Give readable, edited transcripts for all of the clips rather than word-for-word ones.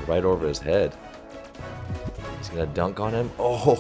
right over his head. He's gonna dunk on him. Oh,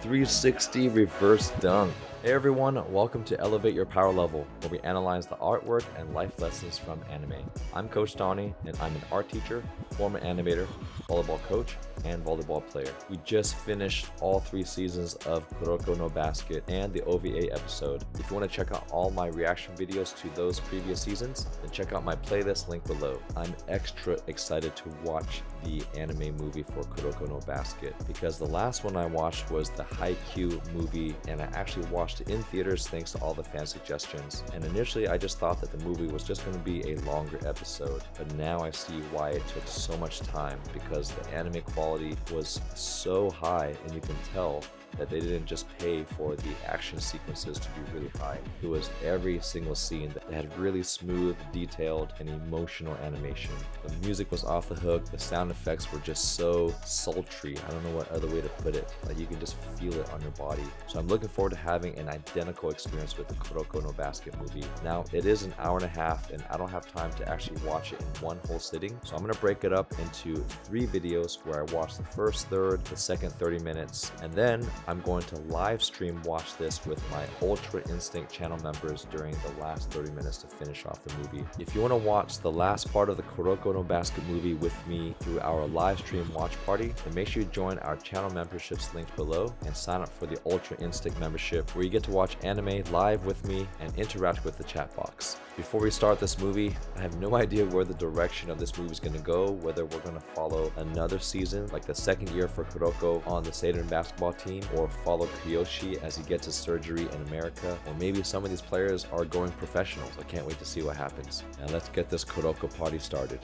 360 reverse dunk. Hey everyone, welcome to Elevate Your Power Level, where we analyze the artwork and life lessons from anime. I'm Coach Donnie, and I'm an art teacher, former animator, volleyball coach, and volleyball player. We just finished all 3 seasons of Kuroko no Basket and the OVA episode. If you want to check out all my reaction videos to those previous seasons, then check out my playlist link below. I'm extra excited to watch the anime movie for Kuroko no Basket because the last one I watched was the Haikyuu movie, and I actually watched it in theaters thanks to all the fan suggestions. And initially I just thought that the movie was just going to be a longer episode, but now I see why it took so much time, because the anime quality was so high, and you can tell that they didn't just pay for the action sequences to be really high. It was every single scene that had really smooth, detailed, and emotional animation. The music was off the hook, the sound effects were just so sultry. I don't know what other way to put it. Like, you can just feel it on your body. So I'm looking forward to having an identical experience with the Kuroko no Basket movie. Now, it is an hour and a half, and I don't have time to actually watch it in one whole sitting. So I'm gonna break it up into 3 videos where I watch the first third, the second 30 minutes, and then I'm going to live stream watch this with my Ultra Instinct channel members during the last 30 minutes to finish off the movie. If you want to watch the last part of the Kuroko no Basket movie with me through our live stream watch party, then make sure you join our channel memberships linked below and sign up for the Ultra Instinct membership, where you get to watch anime live with me and interact with the chat box. Before we start this movie, I have no idea where the direction of this movie is going to go, whether we're going to follow another season like the second year for Kuroko on the seirin basketball team, or follow Kiyoshi as he gets his surgery in America, or maybe some of these players are going professionals. I can't wait to see what happens. Now let's get this Kuroko party started.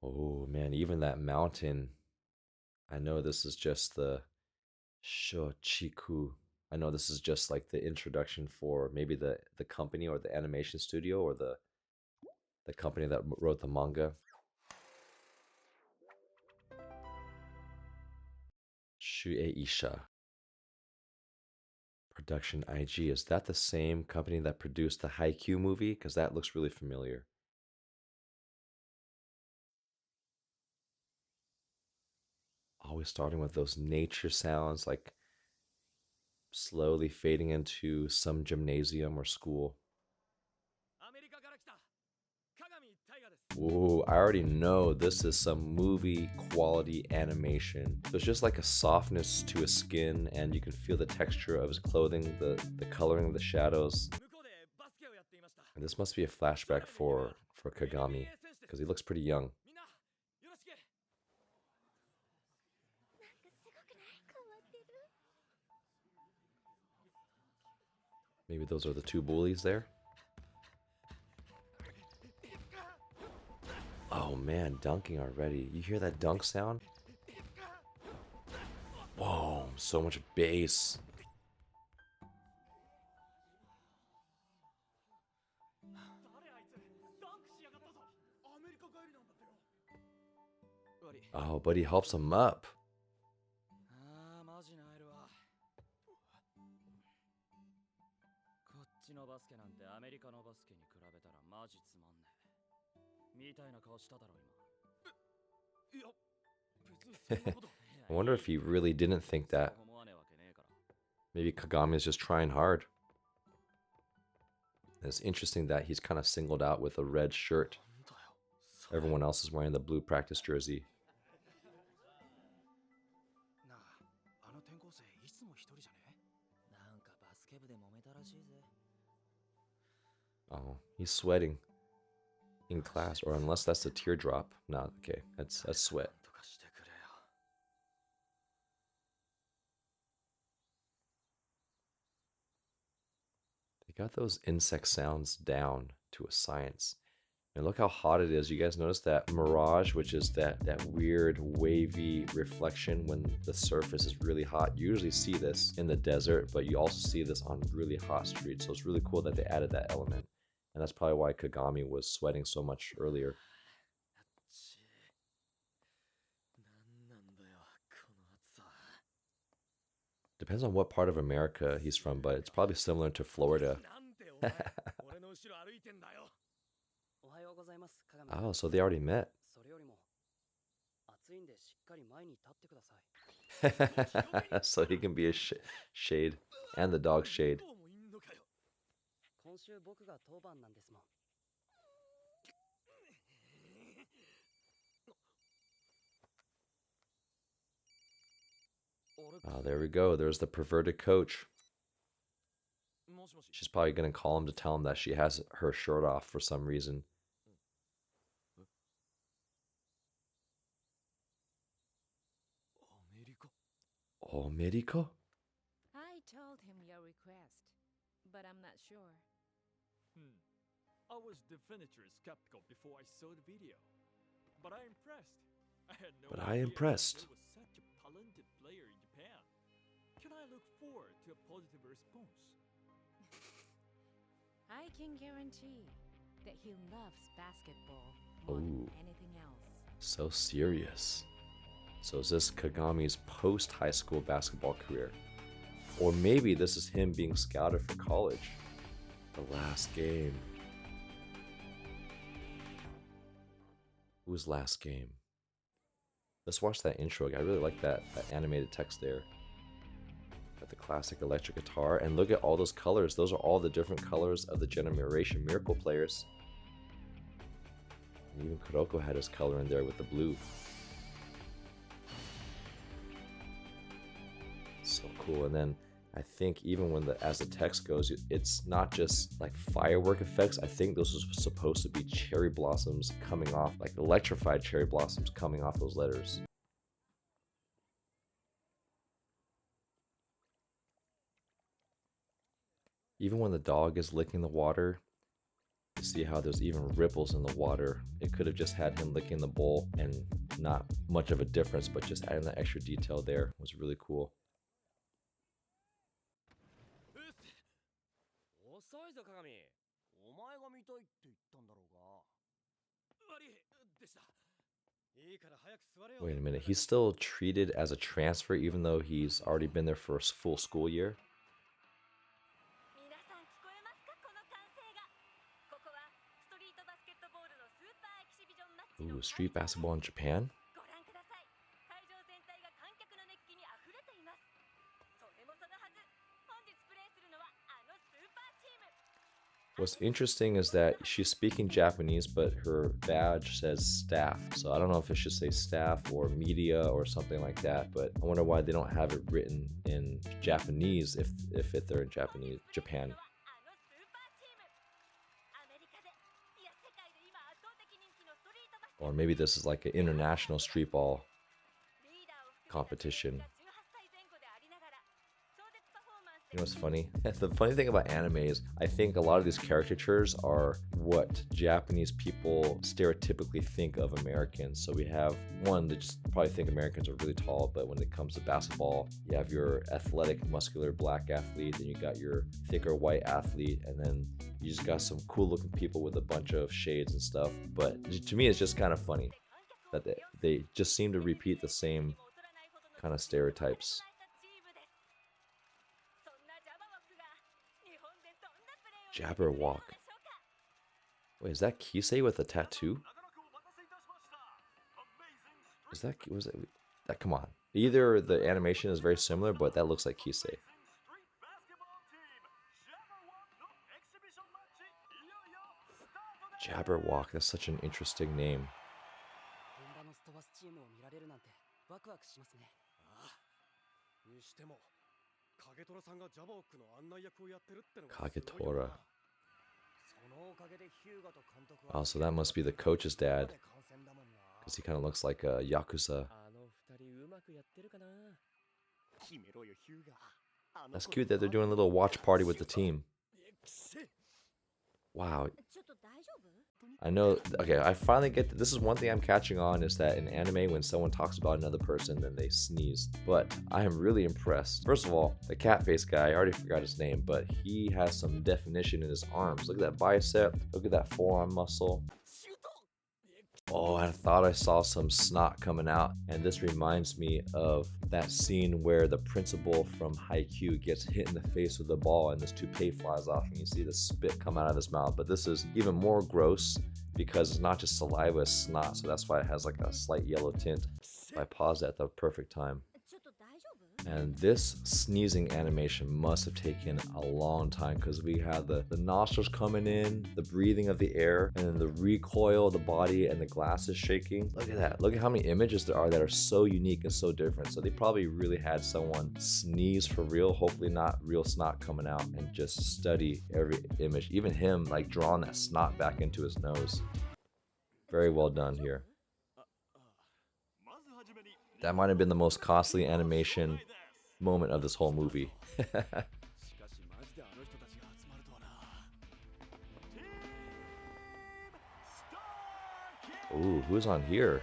Oh man, even that mountain. I know this is just the Shochiku. I know this is just like the introduction for maybe the company or the animation studio or the company that wrote the manga. Shueisha. Production IG. Is that the same company that produced the Haikyuu movie? Because that looks really familiar. Always starting with those nature sounds, like slowly fading into some gymnasium or school. Ooh, I already know this is some movie quality animation. There's just like a softness to his skin, and you can feel the texture of his clothing, the coloring of the shadows. And this must be a flashback for Kagami, because he looks pretty young. Maybe those are the 2 bullies there. Oh man, dunking already. You hear that dunk sound? Whoa, so much bass. Oh, but he helps him up. I wonder if he really didn't think that. Maybe Kagami is just trying hard. And it's interesting that he's kind of singled out with a red shirt. Everyone else is wearing the blue practice jersey. Oh, he's sweating in class, or unless that's a teardrop. No, okay, that's sweat. They got those insect sounds down to a science. And look how hot it is. You guys notice that mirage, which is that weird wavy reflection when the surface is really hot. You usually see this in the desert, but you also see this on really hot streets. So it's really cool that they added that element. And that's probably why Kagami was sweating so much earlier. Depends on what part of America he's from, but it's probably similar to Florida. Oh, so they already met. So he can be a shade and the dog shade. Oh, there we go. There's the perverted coach. She's probably going to call him to tell him that she has her shirt off for some reason. Oh, Miriko? I told him your request, but I'm not sure. I was definitely skeptical before I saw the video, but I'm impressed. I had no idea there was such a talented player in Japan. Can I look forward to a positive response? I can guarantee that he loves basketball more than anything else. So serious. So is this Kagami's post-high school basketball career? Or maybe this is him being scouted for college. The last game. Whose last game? Let's watch that intro. I really like that animated text there. Got the classic electric guitar, and look at all those colors. Those are all the different colors of the Generation Miracle players. And even Kuroko had his color in there with the blue. So cool. And then I think even when as the text goes, it's not just like firework effects. I think those are supposed to be cherry blossoms coming off, like electrified cherry blossoms coming off those letters. Even when the dog is licking the water, you see how there's even ripples in the water. It could have just had him licking the bowl and not much of a difference, but just adding that extra detail there was really cool. Wait a minute, he's still treated as a transfer even though he's already been there for a full school year? Ooh, street basketball in Japan? What's interesting is that she's speaking Japanese, but her badge says staff. So I don't know if it should say staff or media or something like that, but I wonder why they don't have it written in Japanese if they're in Japan. Or maybe this is like an international street ball competition. You know what's funny? The funny thing about anime is I think a lot of these caricatures are what Japanese people stereotypically think of Americans. So we have one that just probably think Americans are really tall, but when it comes to basketball, you have your athletic, muscular black athlete, then you got your thicker white athlete, and then you just got some cool looking people with a bunch of shades and stuff. But to me, it's just kind of funny that they just seem to repeat the same kind of stereotypes. Jabberwock. Wait, is that Kisei with a tattoo? Was that? Come on. Either the animation is very similar, but that looks like Kisei. Jabberwock. That's such an interesting name. Kagetora. Oh, so that must be the coach's dad. Because he kind of looks like a Yakuza. That's cute that they're doing a little watch party with the team. Wow. I know, okay, I finally get, this is one thing I'm catching on, is that in anime, when someone talks about another person, then they sneeze. But I am really impressed. First of all, the cat face guy, I already forgot his name, but he has some definition in his arms. Look at that bicep, look at that forearm muscle. Oh, I thought I saw some snot coming out, and this reminds me of that scene where the principal from Haikyuu gets hit in the face with a ball and this toupee flies off and you see the spit come out of his mouth. But this is even more gross because it's not just saliva, it's snot, so that's why it has like a slight yellow tint. I paused at the perfect time. ちょっと大丈夫？ And this sneezing animation must have taken a long time because we had the nostrils coming in, the breathing of the air, and then the recoil of the body and the glasses shaking. Look at that. Look at how many images there are that are so unique and so different. So they probably really had someone sneeze for real, hopefully not real snot coming out, and just study every image. Even him like drawing that snot back into his nose. Very well done here. That might have been the most costly animation moment of this whole movie. Ooh, who's on here?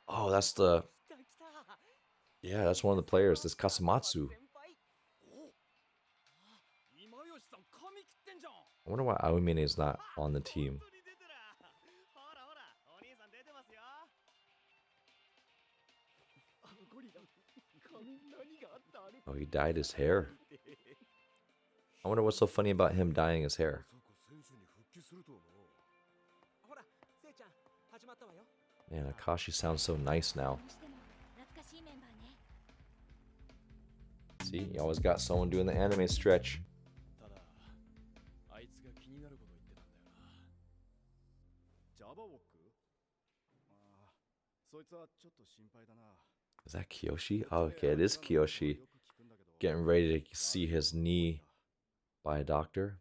Oh, that's the... Yeah, that's one of the players. This Kasumatsu. I wonder why Aomine is not on the team. Oh, he dyed his hair. I wonder what's so funny about him dyeing his hair. Man, Akashi sounds so nice now. See, you always got someone doing the anime stretch. Is that Kiyoshi? Oh, okay, it is Kiyoshi. Getting ready to see his knee by a doctor.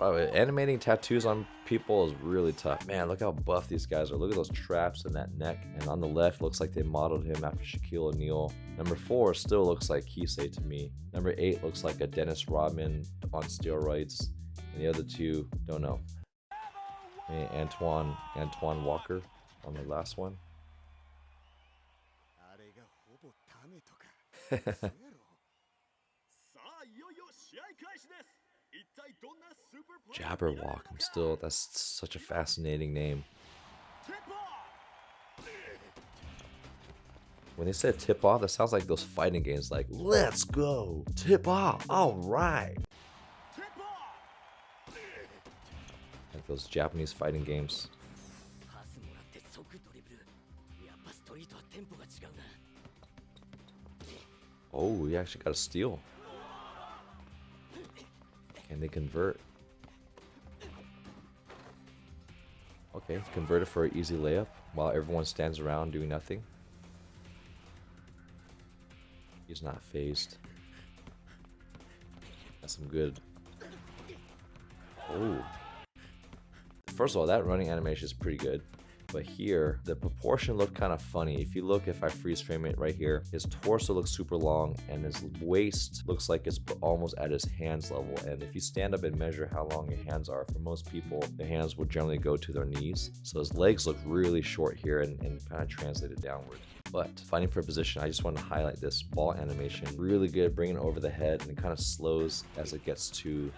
Oh, animating tattoos on people is really tough. Man, look how buff these guys are. Look at those traps and that neck. And on the left, looks like they modeled him after Shaquille O'Neal. Number 4 still looks like Kisei to me. Number 8 looks like a Dennis Rodman on steroids. And the other two, don't know. And Antoine Walker on the last one. Jabberwock, that's such a fascinating name. When they said tip off, that sounds like those fighting games like, let's go, tip off, alright. Like those Japanese fighting games. Oh, we actually got a steal. Can they convert? Okay, converted for an easy layup while everyone stands around doing nothing. He's not phased. That's some good. Oh. First of all, that running animation is pretty good. But here, the proportion looked kind of funny. If I freeze frame it right here, his torso looks super long and his waist looks like it's almost at his hands level. And if you stand up and measure how long your hands are, for most people, the hands will generally go to their knees. So his legs look really short here and kind of translated downward. But fighting for position, I just want to highlight this ball animation. Really good, bringing it over the head, and it kind of slows as it gets to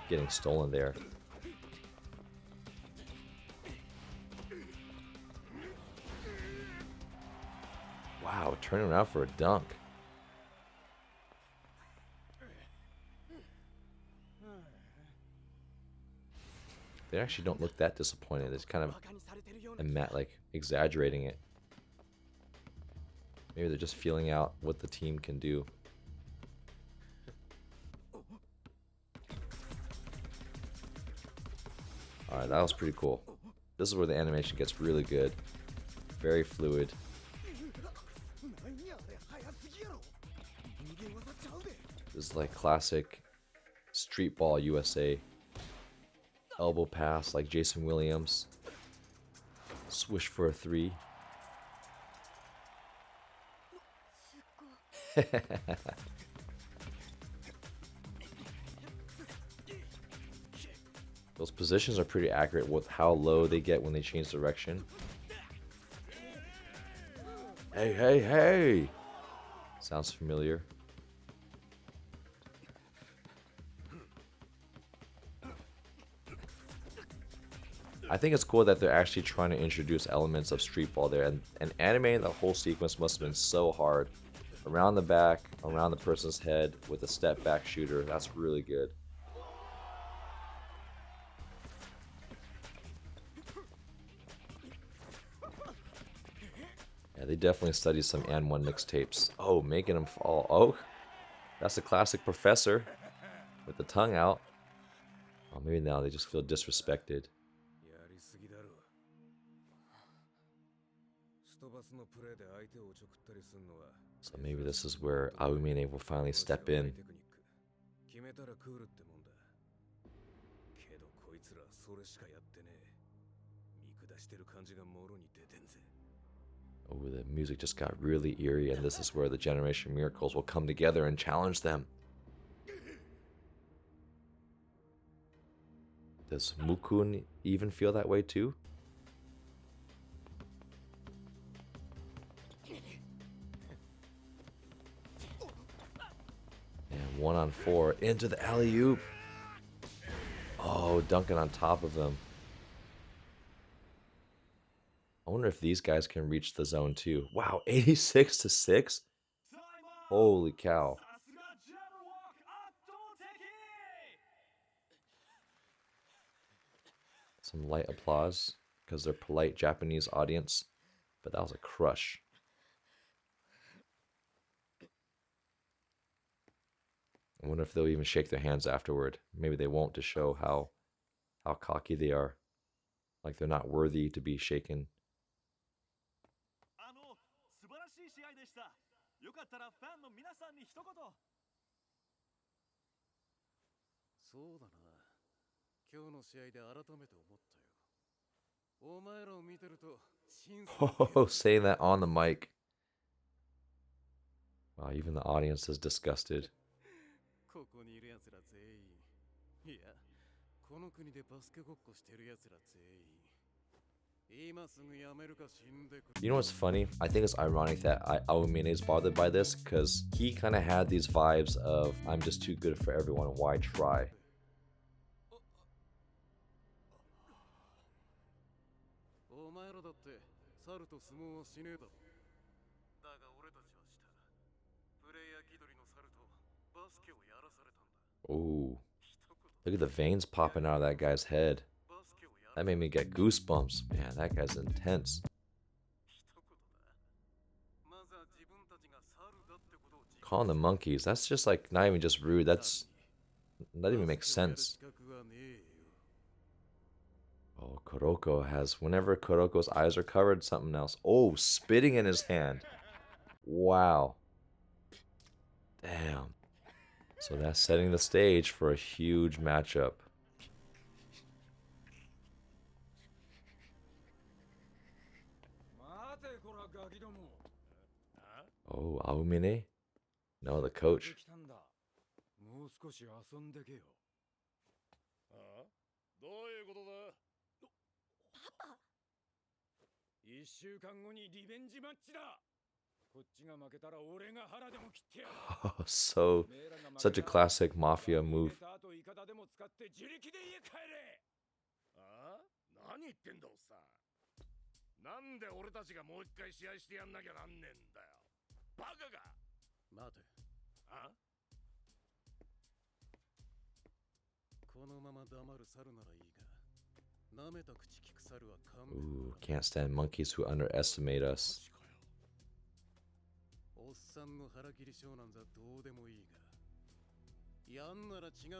getting stolen there. Wow, turning around for a dunk. They actually don't look that disappointed. It's kind of like exaggerating it. Maybe they're just feeling out what the team can do. Alright, that was pretty cool. This is where the animation gets really good. Very fluid. This is like classic street ball USA. Elbow pass like Jason Williams. Swish for a 3. Those positions are pretty accurate with how low they get when they change direction. Hey, hey, hey! Sounds familiar. I think it's cool that they're actually trying to introduce elements of street ball there, and animating the whole sequence must have been so hard. Around the back, around the person's head with a step back shooter, that's really good. Yeah, they definitely studied some and one mixtapes. Oh, making him fall. Oh, that's a classic professor with the tongue out. Oh, maybe now they just feel disrespected. So maybe this is where Aomine will finally step in. Oh, the music just got really eerie, and this is where the Generation Miracles will come together and challenge them. Does Mukun even feel that way too? And 1-on-4 into the alley-oop. Oh, dunking on top of him. I wonder if these guys can reach the zone too. Wow, 86-6? Holy cow. Some light applause because they're polite Japanese audience, but that was a crush. I wonder if they'll even shake their hands afterward. Maybe they won't, to show how cocky they are. Like they're not worthy to be shaken. Oh, saying that on the mic. Wow, even the audience is disgusted. You know what's funny? I think it's ironic that Aomine is bothered by this, because he kind of had these vibes of, I'm just too good for everyone, why try? Ooh, look at the veins popping out of that guy's head. That made me get goosebumps. Man, that guy's intense. Calling them monkeys, that's just like not even just rude, that even makes sense. Oh, Kuroko has, whenever Kuroko's eyes are covered, something else. Oh, spitting in his hand. Wow. Damn. So that's setting the stage for a huge matchup. Oh, Aomine? No, the coach. Oh, such a classic mafia move. Ooh, can't stand monkeys who underestimate us.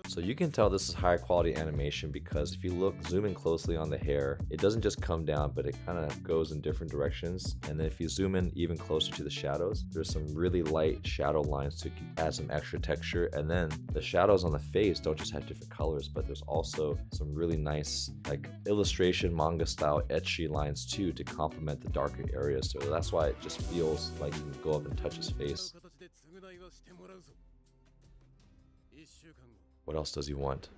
So you can tell this is higher quality animation because if you zoom in closely on the hair, it doesn't just come down, but it kind of goes in different directions. And then if you zoom in even closer to the shadows, there's some really light shadow lines to add some extra texture. And then the shadows on the face don't just have different colors, but there's also some really nice like illustration manga style etchy lines too to complement the darker areas. So that's why it just feels like you can go up and touch his face. What else does he want?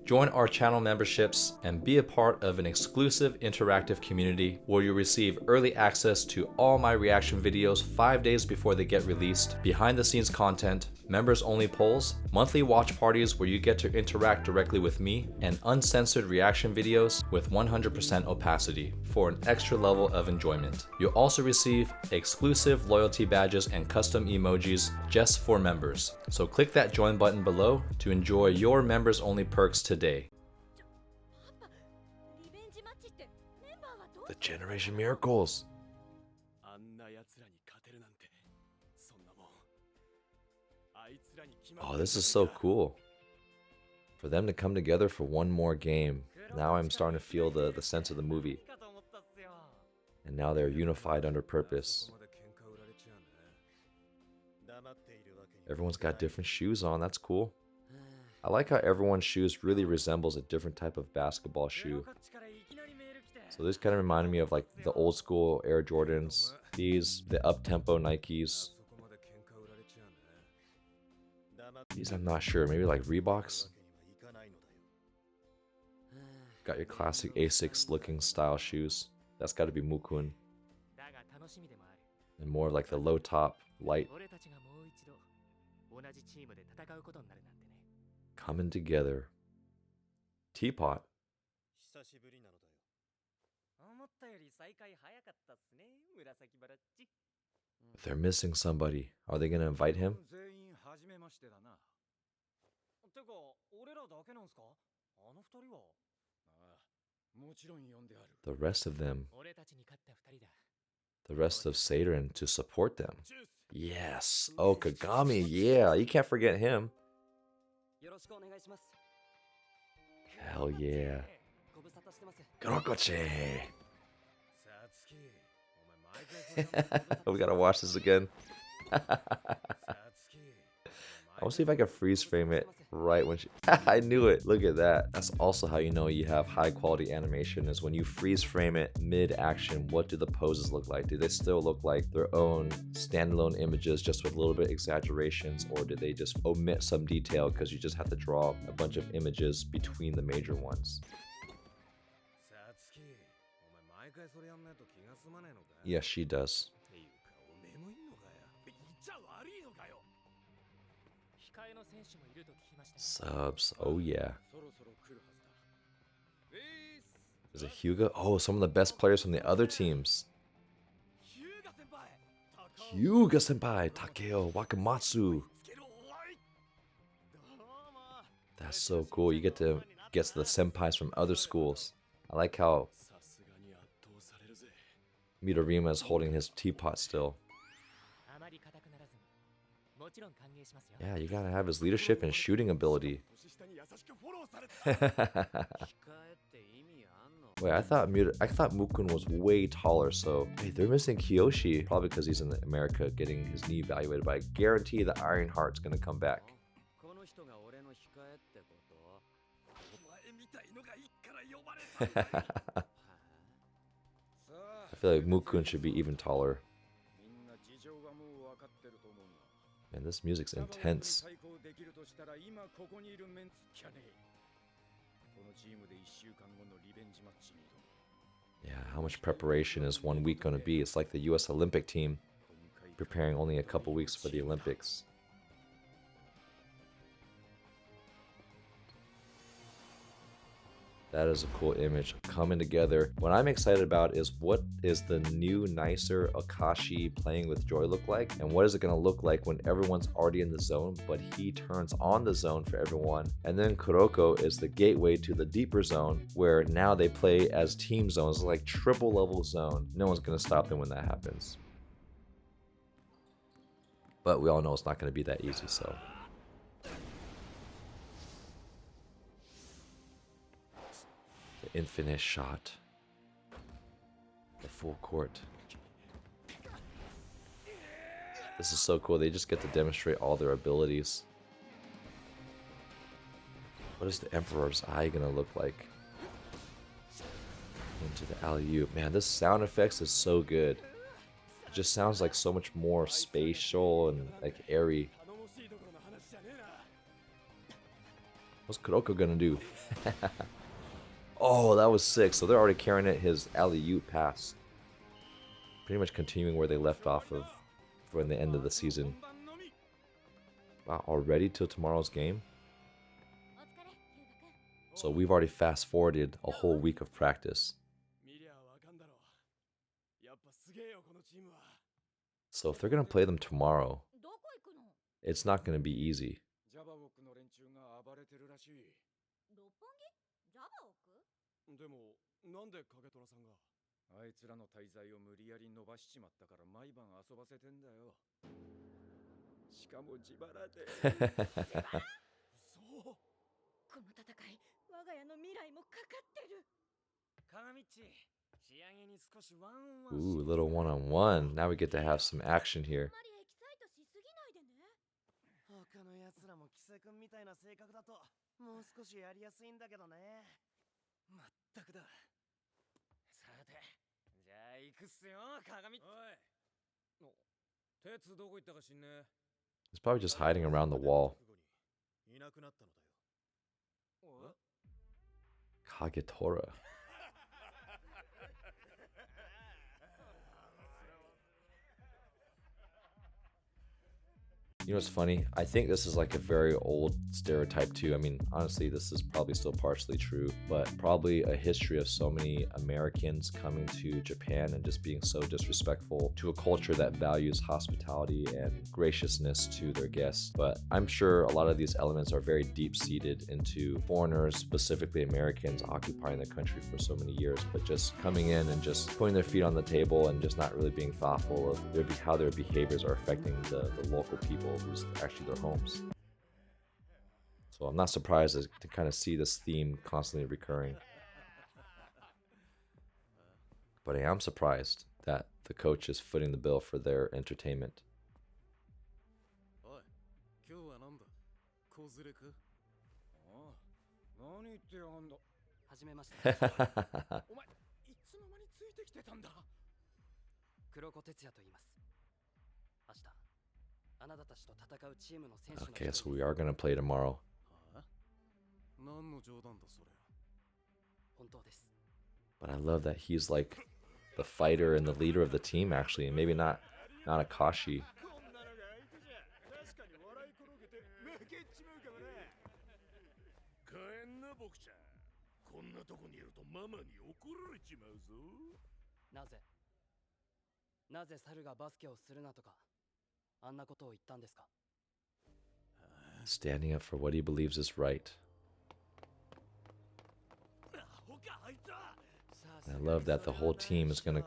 Join our channel memberships and be a part of an exclusive interactive community where you receive early access to all my reaction videos 5 days before they get released, behind the scenes content, members only polls, monthly watch parties where you get to interact directly with me, and uncensored reaction videos with 100% opacity for an extra level of enjoyment. You'll also receive exclusive loyalty badges and custom emojis just for members. So click that join button below to enjoy your members only perks today. The Generation Miracles. Oh, this is so cool. For them to come together for one more game. Now I'm starting to feel the sense of the movie. And now they're unified under purpose. Everyone's got different shoes on, that's cool. I like how everyone's shoes really resembles a different type of basketball shoe. So this kind of reminded me of like the old school Air Jordans. These, the up-tempo Nikes. These I'm not sure, maybe like Reeboks? Got your classic Asics looking style shoes. That's gotta be Mukun. And more of like the low top, light. Coming together. Teapot. If they're missing somebody, are they gonna invite him? The rest of them. The rest of seirin to support them. Yes. Oh, Kagami. Yeah, you can't forget him. Hell yeah. Kuroko. We gotta watch this again. I want to see if I can freeze frame it right when she... I knew it. Look at that. That's also how you know you have high quality animation, is when you freeze frame it mid-action, what do the poses look like? Do they still look like their own standalone images just with a little bit exaggerations, or do they just omit some detail because you just have to draw a bunch of images between the major ones? Yes, she does. Subs, oh yeah. There's a Hyuga. Oh, some of the best players from the other teams. Hyuga senpai, Takeo Wakamatsu. That's so cool. You get to the senpais from other schools. I like how Midorima is holding his teapot still. Yeah, you gotta have his leadership and shooting ability. Wait, I thought Mukun was way taller, so... Hey, they're missing Kiyoshi. Probably because he's in America getting his knee evaluated, but I guarantee the Ironheart's gonna come back. I feel like Mukun should be even taller. Man, this music's intense. Yeah, how much preparation is 1 week going to be? It's like the US Olympic team preparing only a couple weeks for the Olympics. That is a cool image coming together. What I'm excited about is what is the new, nicer Akashi playing with Joy look like? And what is it going to look like when everyone's already in the zone, but he turns on the zone for everyone? And then Kuroko is the gateway to the deeper zone, where now they play as team zones. It's like triple level zone. No one's going to stop them when that happens. But we all know it's not going to be that easy, so... Infinite shot. The full court. This is so cool. They just get to demonstrate all their abilities. What is the Emperor's eye gonna look like? Into the alley-oop. Man, this sound effects is so good. It just sounds like so much more spatial and like airy. What's Kuroko gonna do? Oh, that was sick. So they're already carrying it his alley-oop pass. Pretty much continuing where they left off of for the end of the season. Wow, already till tomorrow's game? So we've already fast-forwarded a whole week of practice. So if they're going to play them tomorrow, it's not going to be easy. あいつらの滞在を無理やり伸ばしちまったから毎晩遊ばせてんだよ。しかも自腹で。そう。この戦い、我が家の未来もかかってる。鏡っち、仕上げに少しワンオンワン。Ooh, a little one-on-one. Now we get to have some action here. あまりエキサイトしすぎないでね。他の奴らもキセ君みたいな性格だともう少しやりやすいんだけどね。まったくだ。さて、じゃあ行くっすよ、鏡。おい。鉄どこ行ったか知んねえ。 He's probably just hiding around the wall. いなくなったのだよ。Kagetora. You know what's funny? I think this is like a very old stereotype too. I mean, honestly, this is probably still partially true, but probably a history of so many Americans coming to Japan and just being so disrespectful to a culture that values hospitality and graciousness to their guests. But I'm sure a lot of these elements are very deep-seated into foreigners, specifically Americans, occupying the country for so many years, but just coming in and just putting their feet on the table and just not really being thoughtful of how their behaviors are affecting the local people who's actually their homes. So I'm not surprised to kind of see this theme constantly recurring. But I am surprised that the coach is footing the bill for their entertainment. おい、今日はなんだ？子連れか？ああ、何言ってやがんだ。はじめまして。お前、いつの間についてきてたんだ。黒子哲也と言います。明日、あなたたちと戦うチームの選手の一人 Okay, です。 so we are going to play tomorrow. はあ？何の冗談だそれ。本当です。 But I love that he's like the fighter and the leader of the team actually, and maybe not Akashi. こんなのが相手じゃ確かに笑い転げて負けちまうかもね。帰んな僕ちゃん。こんなとこにいるとママに怒られちまうぞ。なぜ猿がバスケをするなとかあんなことを言ったんですか？ Standing up for what he believes is right. And I love that the whole team is gonna.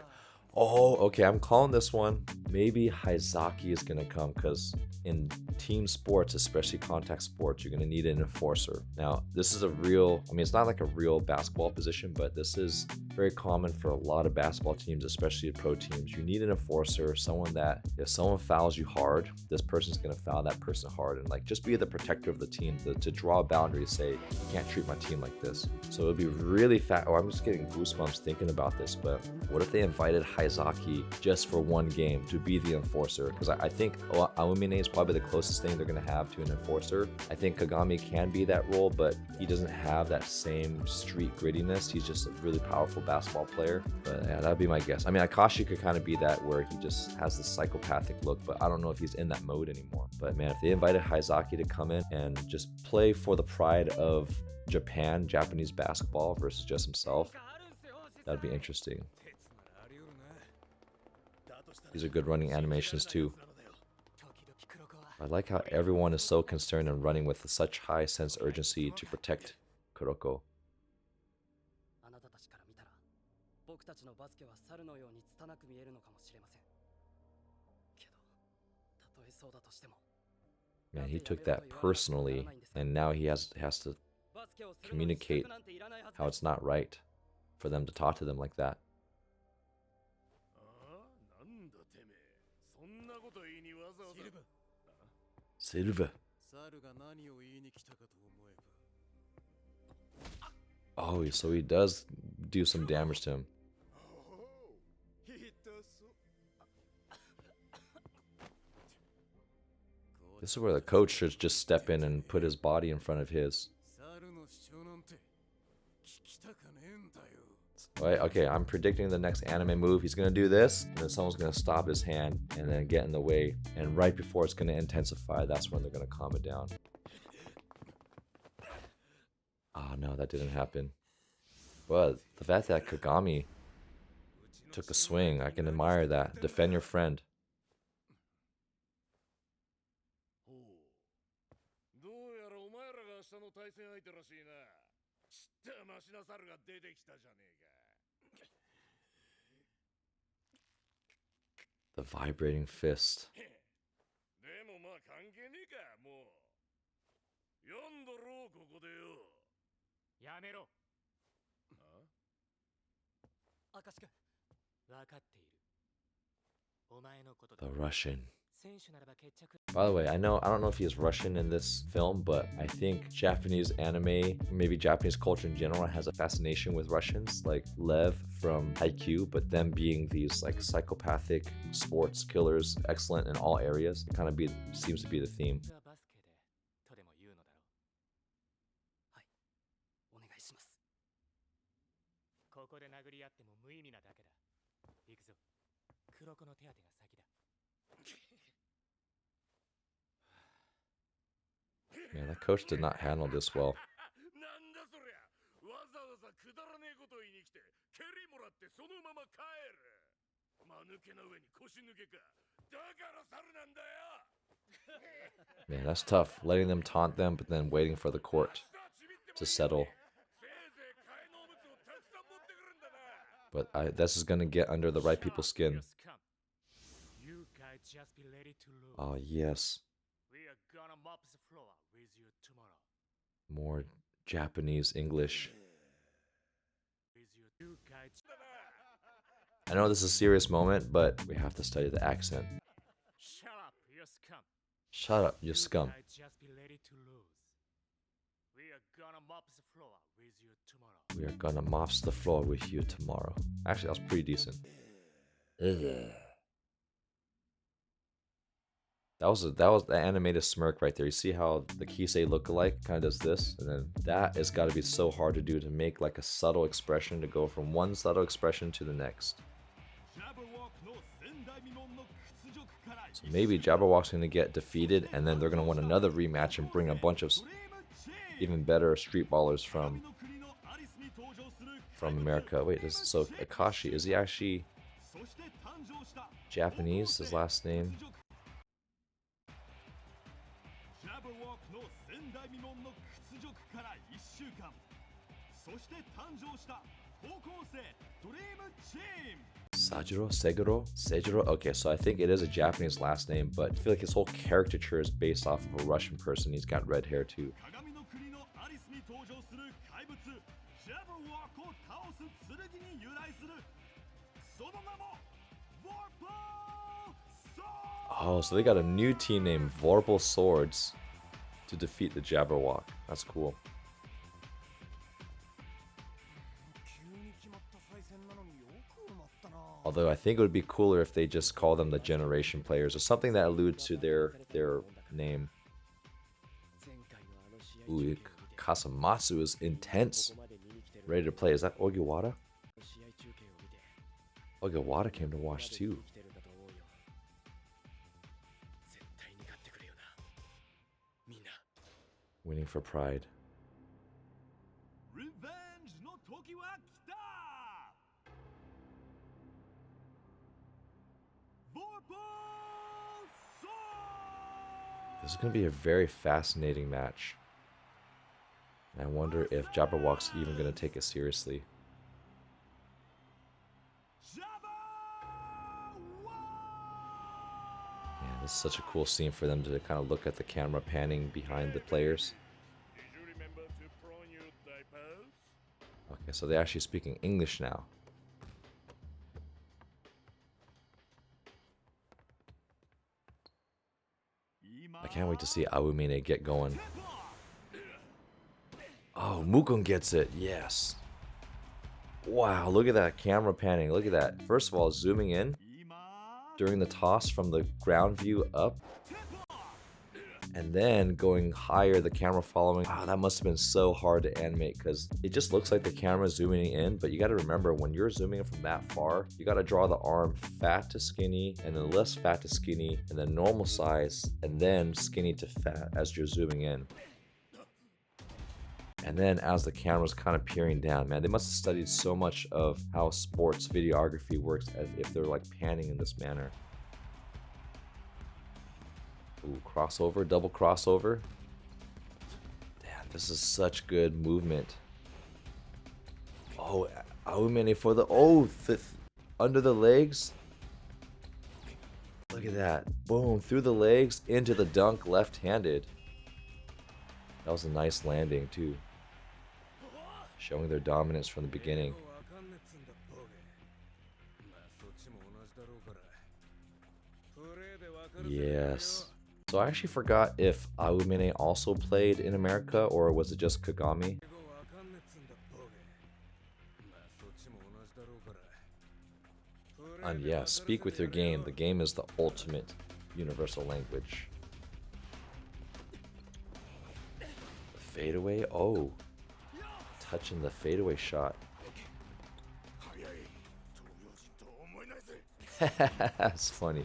Oh, okay, I'm calling this one. Maybe Haizaki is gonna come because in team sports, especially contact sports, you're gonna need an enforcer. Now, this is a real, I mean, it's not like a real basketball position, but this is very common for a lot of basketball teams, especially pro teams. You need an enforcer, someone that if someone fouls you hard, this person's gonna foul that person hard and like just be the protector of the team to draw a boundary, say, you can't treat my team like this. So it would be really fat. Oh, I'm just getting goosebumps thinking about this, but what if they invited Haizaki just for one game to be the enforcer? Because I think Aomine is probably the closest thing they're going to have to an enforcer. I think Kagami can be that role, but he doesn't have that same street grittiness. He's just a really powerful basketball player. But yeah, that'd be my guess. I mean, Akashi could kind of be that where he just has this psychopathic look, but I don't know if he's in that mode anymore. But man, if they invited Haizaki to come in and just play for the pride of Japan, Japanese basketball versus just himself, that'd be interesting. These are good running animations too. I like how everyone is so concerned and running with such high sense urgency to protect Kuroko. あなたたちから見たら僕たちのバスケは猿のように拙く見えるのかもしれません。けど、たとえそうだとしても Man, he took that personally, and now he has to communicate how it's not right for them to talk to them like that. なんだてめえ。そんなこと言いにわざわざ。 Silva. 猿が何を言いに来たかと思えば。 Oh, so he does do some damage to him. This is where the coach should just step in and put his body in front of his. 猿の主張なんて聞きたかねえんだよ。 Right, okay, I'm predicting the next anime move. He's gonna do this, and then someone's gonna stop his hand and then get in the way. And right before it's gonna intensify, that's when they're gonna calm it down. Oh no, that didn't happen. But the fact that Kagami took a swing, I can admire that. Defend your friend. どうやらお前らが明日の対戦相手らしいな。ちったマシな猿が出てきたじゃねえか。The vibrating fist. でもまあ関係ねえかもう読んどろうここでよやめろ。明石君、分かっている。お前のことだ。 The Russian. 選手ならば決着。 By the way, I don't know if he's Russian in this film, but I think Japanese anime, maybe Japanese culture in general, has a fascination with Russians, like Lev from Haikyuu, but them being these like psychopathic sports killers, excellent in all areas. It kind of seems to be the theme. 実はバスケでとでも言うのだろう。はい、お願いします。ここで殴り合っても無意味なだけだ。行くぞ。黒子の手当てが先だ。 Man, that coach did not handle this well. なんだそりゃわざわざくだらねえこと言いに来て蹴りもらってそのまま帰る間抜けな上に腰抜けかだから猿なんだよ Man, that's tough. Letting them taunt them, but then waiting for the court to settle. せいぜい替えのおむつをたくさん持ってくるんだな But this is gonna get under the right people's skin. You guys just be ready to lose. Oh, yes. We are gonna mop the floor with you tomorrow. More Japanese English. With you guys. I know this is a serious moment, but we have to study the accent. Shut up, you scum. Shut up, you scum. You guys just be ready to lose. We are gonna mop the floor with you tomorrow. We are gonna mop the floor with you tomorrow. Actually, that was pretty decent. Ugh. That was the animated smirk right there. You see how the Kisei lookalike kind of does this, and then that has got to be so hard to do, to make like a subtle expression, to go from one subtle expression to the next. So maybe Jabberwock's gonna get defeated, and then they're gonna win another rematch and bring a bunch of even better street ballers from America. Wait, so Akashi, is he actually Japanese? His last name? Sejiro? Okay, so I think it is a Japanese last name, but I feel like his whole caricature is based off of a Russian person. He's got red hair too. Oh, so they got a new team named Vorpal Swords to defeat the Jabberwock. That's cool. Although I think it would be cooler if they just call them the Generation Players or something that alludes to their name. Ooh, Kasamatsu is intense. Ready to play. Is that Ogiwara? Ogiwara came to watch too. Winning for pride. This is going to be a very fascinating match. And I wonder if Jabberwock's even going to take it seriously. Man, this is such a cool scene for them to kind of look at the camera panning behind the players. Okay, so they're actually speaking English now. I can't wait to see Awumine get going. Oh, Mukun gets it. Yes. Wow, look at that camera panning. Look at that. First of all, zooming in during the toss from the ground view up. And then going higher, the camera following. Wow, that must have been so hard to animate because it just looks like the camera zooming in. But you got to remember, when you're zooming in from that far, you got to draw the arm fat to skinny, and then less fat to skinny, and then normal size, and then skinny to fat as you're zooming in. And then as the camera's kind of peering down, man, they must have studied so much of how sports videography works as if they're like panning in this manner. Ooh, crossover, double crossover. Damn, this is such good movement. Oh, Awumene for the under the legs. Look at that. Boom, through the legs, into the dunk, left-handed. That was a nice landing, too. Showing their dominance from the beginning. Yes. So I actually forgot if Aomine also played in America, or was it just Kagami? And yeah, speak with your game. The game is the ultimate universal language. The fadeaway? Oh. Touching the fadeaway shot. That's funny.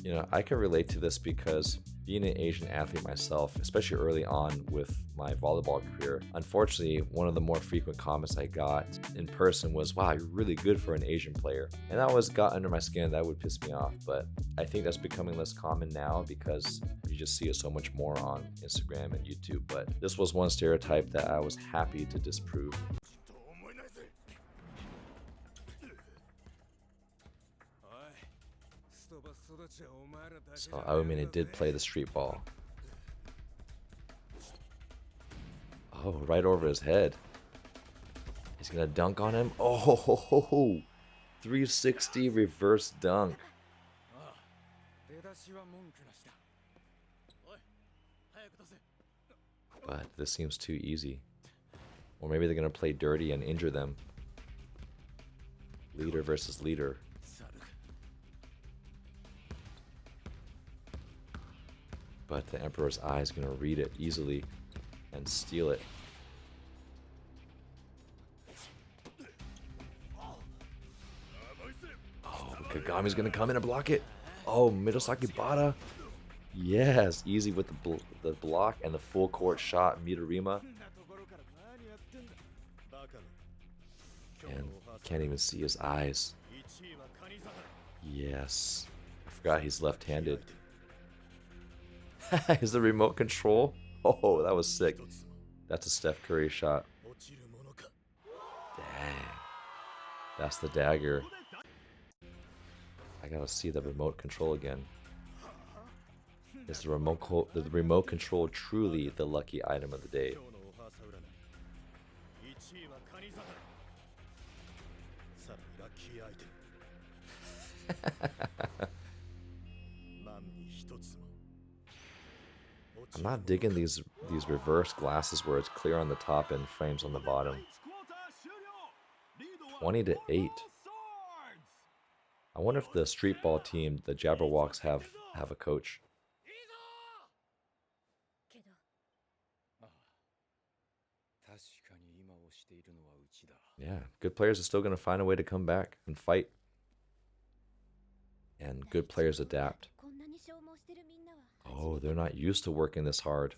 You know, I can relate to this because being an Asian athlete myself, especially early on with my volleyball career, unfortunately, one of the more frequent comments I got in person was, wow, you're really good for an Asian player. And that always got under my skin. That would piss me off. But I think that's becoming less common now because you just see it so much more on Instagram and YouTube. But this was one stereotype that I was happy to disprove. So Aomine did play the street ball. Oh, right over his head. He's gonna dunk on him. Oh, 360 reverse dunk. But this seems too easy. Or maybe they're gonna play dirty and injure them. Leader versus leader. But the Emperor's Eye is going to read it easily and steal it. Oh, Kagami's going to come in and block it. Oh, Midosaki Bata. Yes, easy with the block and the full court shot, Midorima. And can't even see his eyes. Yes. I forgot he's left-handed. Is the remote control? Oh, that was sick. That's a Steph Curry shot. Dang. That's the dagger. I gotta see the remote control again. Is the remote control truly the lucky item of the day? I'm not digging these reverse glasses where it's clear on the top and frames on the bottom. 20-8. I wonder if the street ball team, the Jabberwocks, have a coach. Yeah, good players are still going to find a way to come back and fight. And good players adapt. Oh, they're not used to working this hard.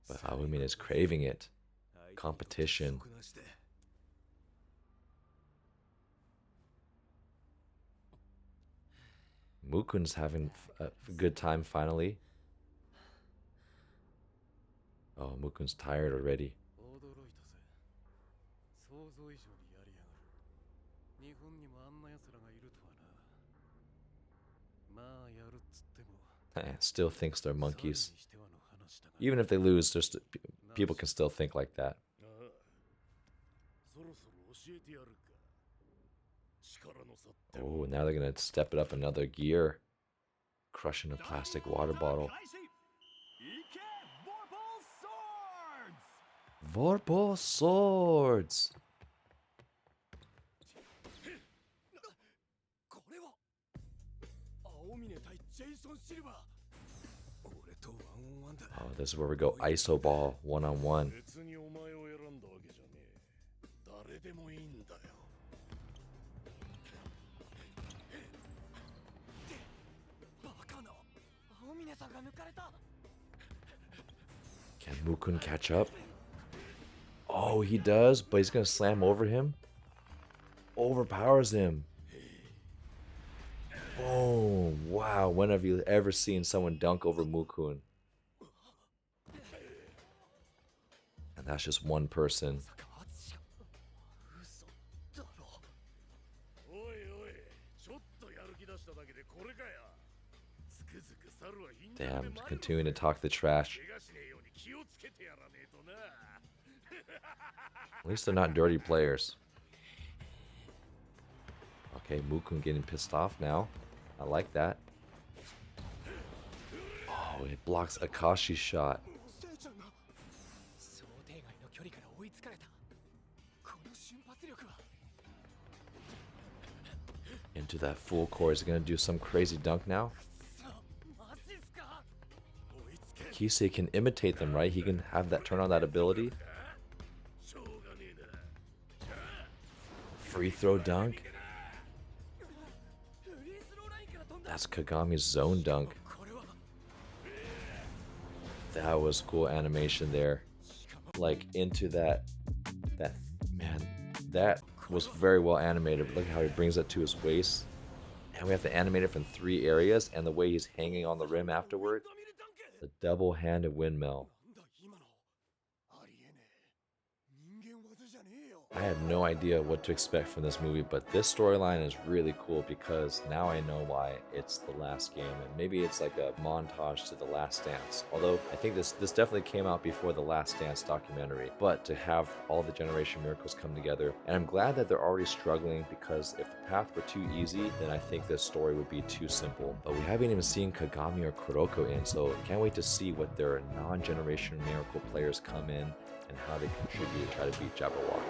But Aomine is craving it. Competition. Mukun's having a good time finally. Oh, Mukun's tired already. Still thinks they're monkeys. Even if they lose, people can still think like that. Oh, now they're going to step it up another gear. Crushing a plastic water bottle. Vorpal Swords! Oh, this is where we go ISO ball, one-on-one. Can Mukun catch up? Oh, he does, but he's gonna slam over him. Overpowers him. Boom. Wow, when have you ever seen someone dunk over Mukun? And that's just one person. 嘘だろ。おいおい、ちょっとやる気出しただけでこれかや。つくづく猿は貧弱で Damn, マリノ continuing to talk the trash. 怪我しねえように気をつけてやらねえとな。 At least they're not dirty players. Okay, Mukun getting pissed off now. I like that. Oh, it blocks Akashi's shot. 想定外の距離から追いつかれた。この瞬発力は。 Into that full core. Is he gonna do some crazy dunk now? マジっすか。 Kisei can imitate them, right? He can have that turn on that ability. しょうがねえな。 Free throw dunk. フリースローラインから飛んだ。 That's Kagami's zone dunk. これは。 That was cool animation there. Like into that man, that was very well animated. Look how he brings it to his waist. And we have to animate it from 3 areas, and the way he's hanging on the rim afterward. The double-handed windmill. なんだ今の。ありえねえ。人間技じゃねえよ。 I had no idea what to expect from this movie, but this storyline is really cool because now I know why it's the last game, and maybe it's like a montage to The Last Dance. Although I think this definitely came out before The Last Dance documentary, but to have all the Generation Miracles come together, and I'm glad that they're already struggling, because if the path were too easy, then I think this story would be too simple. But we haven't even seen Kagami or Kuroko in, so can't wait to see what their non-Generation Miracle players come in and how they contribute to try to beat Jabberwock.